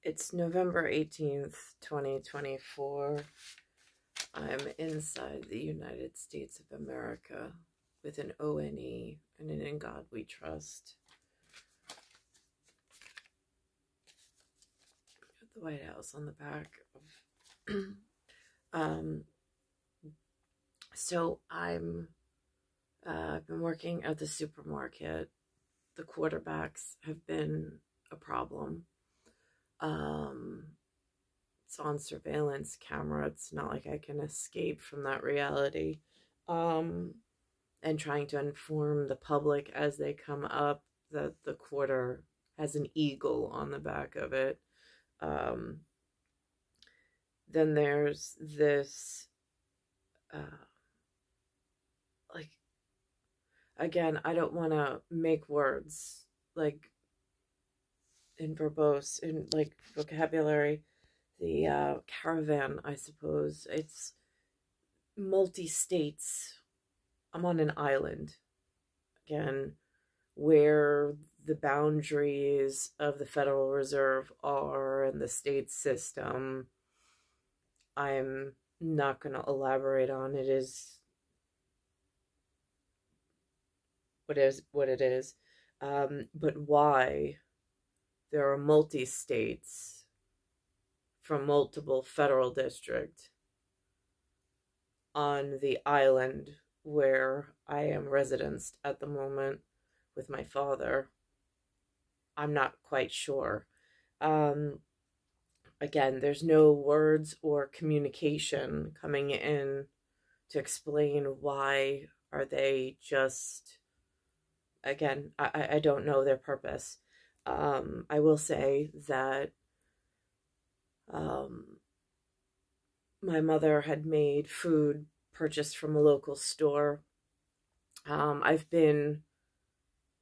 It's November 18th, 2024. I'm inside the United States of America with an ONE and an In God We Trust. Got the White House on the back. So I've been working at the supermarket. The quarterbacks have been a problem. It's on surveillance camera. It's not like I can escape from that reality. And trying to inform the public as they come up that the quarter has an eagle on the back of it. Then there's this, again, I don't want to make words in verbose, in vocabulary, the caravan, I suppose. It's multi-states. I'm on an island, again, where the boundaries of the Federal Reserve are and the state system. I'm not going to elaborate on. It is what it is. But why there are multi-states from multiple federal districts on the island where I am residenced at the moment with my father, I'm not quite sure. Again, there's no words or communication coming in to explain why are they just, again, I don't know their purpose. I will say that my mother had made food purchased from a local store. I've been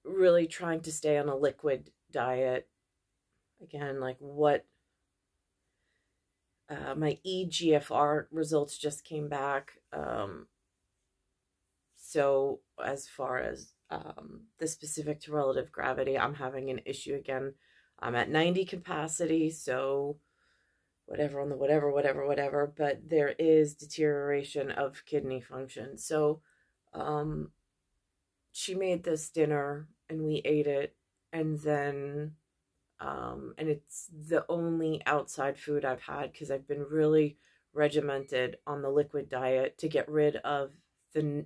really trying to stay on a liquid diet. Again, my eGFR results just came back. So as far as the specific to relative gravity, I'm having an issue again. I'm at 90 capacity, so whatever on the whatever, but there is deterioration of kidney function. So she made this dinner and we ate it, and then and it's the only outside food I've had because I've been really regimented on the liquid diet to get rid of the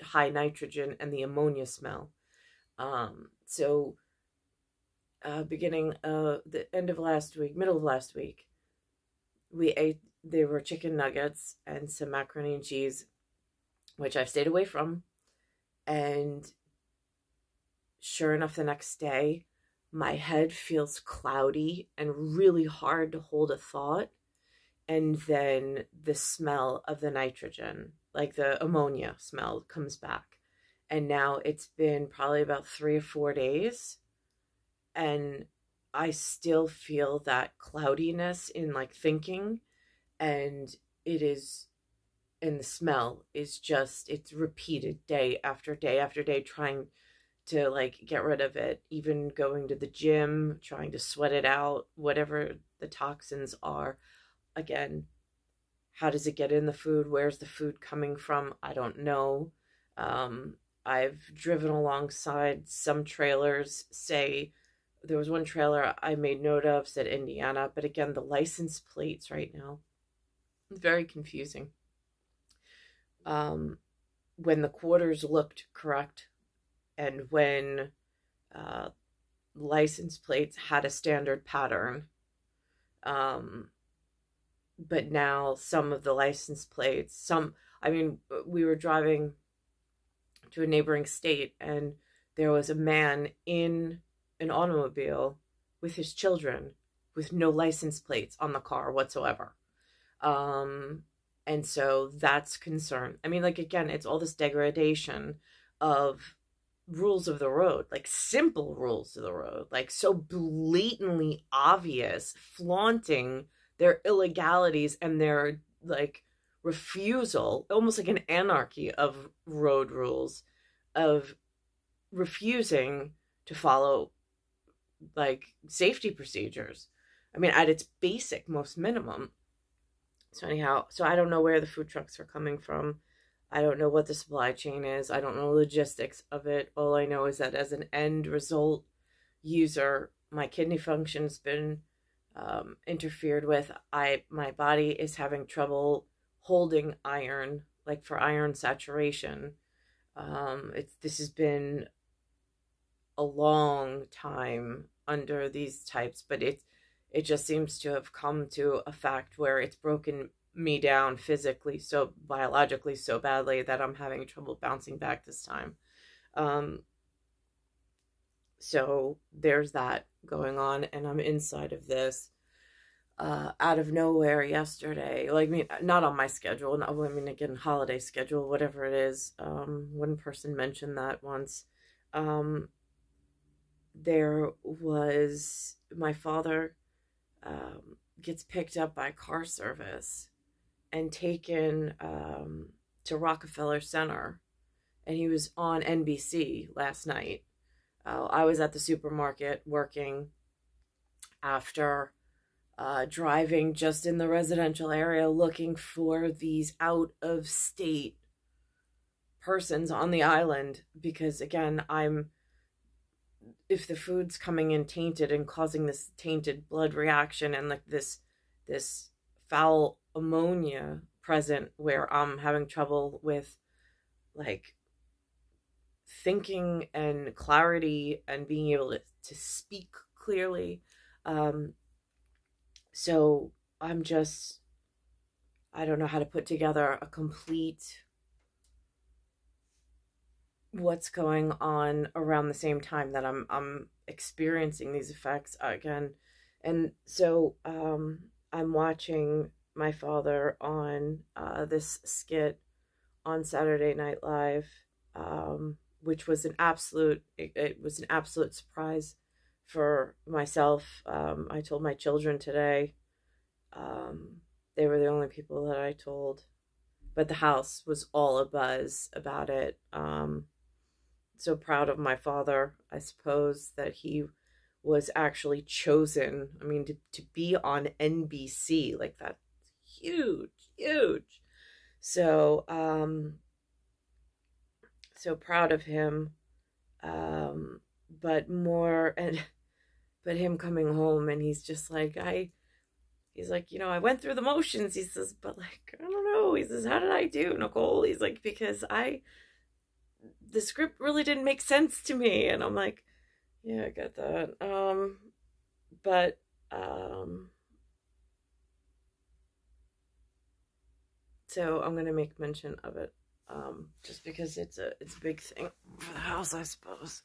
high nitrogen and the ammonia smell. So beginning the end of last week, middle of last week, we ate, there were chicken nuggets and some macaroni and cheese, which I've stayed away from. And sure enough, the next day, my head feels cloudy and really hard to hold a thought. And then the smell of the nitrogen, like the ammonia smell, comes back. And now it's been probably about 3 or 4 days. And I still feel that cloudiness in thinking. And it is, and the smell is just, it's repeated day after day after day, trying to get rid of it, even going to the gym, trying to sweat it out, whatever the toxins are. Again, how does it get in the food? Where's the food coming from? I don't know. I've driven alongside some trailers. Say, there was one trailer I made note of, said Indiana, but again, the license plates right now, very confusing. When the quarters looked correct, and when license plates had a standard pattern, but now some of the license plates, we were driving to a neighboring state, and there was a man in an automobile with his children with no license plates on the car whatsoever. And so that's concern. Again, it's all this degradation of rules of the road, simple rules of the road, so blatantly obvious, flaunting their illegalities and their refusal, almost like an anarchy of road rules, of refusing to follow safety procedures. I mean, at its basic, most minimum. So anyhow, so I don't know where the food trucks are coming from. I don't know what the supply chain is. I don't know logistics of it. All I know is that as an end result user, my kidney function's been interfered with. My body is having trouble holding iron, like for iron saturation. This has been a long time under these types, but it just seems to have come to a fact where it's broken me down physically, so biologically, so badly that I'm having trouble bouncing back this time. So there's that going on, and I'm inside of this. Out of nowhere yesterday, like, I mean, not on my schedule, I mean, again, holiday schedule, whatever it is. One person mentioned that once. There was, my father gets picked up by car service and taken to Rockefeller Center, and he was on NBC last night. I was at the supermarket working after driving just in the residential area looking for these out-of-state persons on the island, because again, if the food's coming in tainted and causing this tainted blood reaction and like this foul ammonia present, where I'm having trouble with like thinking and clarity and being able to speak clearly. So I don't know how to put together a complete what's going on around the same time that I'm experiencing these effects again. And so I'm watching my father on this skit on Saturday Night Live, which was it was an absolute surprise for myself. I told my children today. They were the only people that I told, but the house was all abuzz about it. So proud of my father, I suppose, that he was actually chosen. I mean, to be on NBC, like, that's huge, huge. So, so proud of him. But him coming home, and he's just like, he's like, you know, I went through the motions. He says, but like, I don't know. He says, how did I do, Nicole? He's like, because the script really didn't make sense to me. And I'm like, yeah, I get that. So I'm going to make mention of it. Just because it's a big thing for the house, I suppose.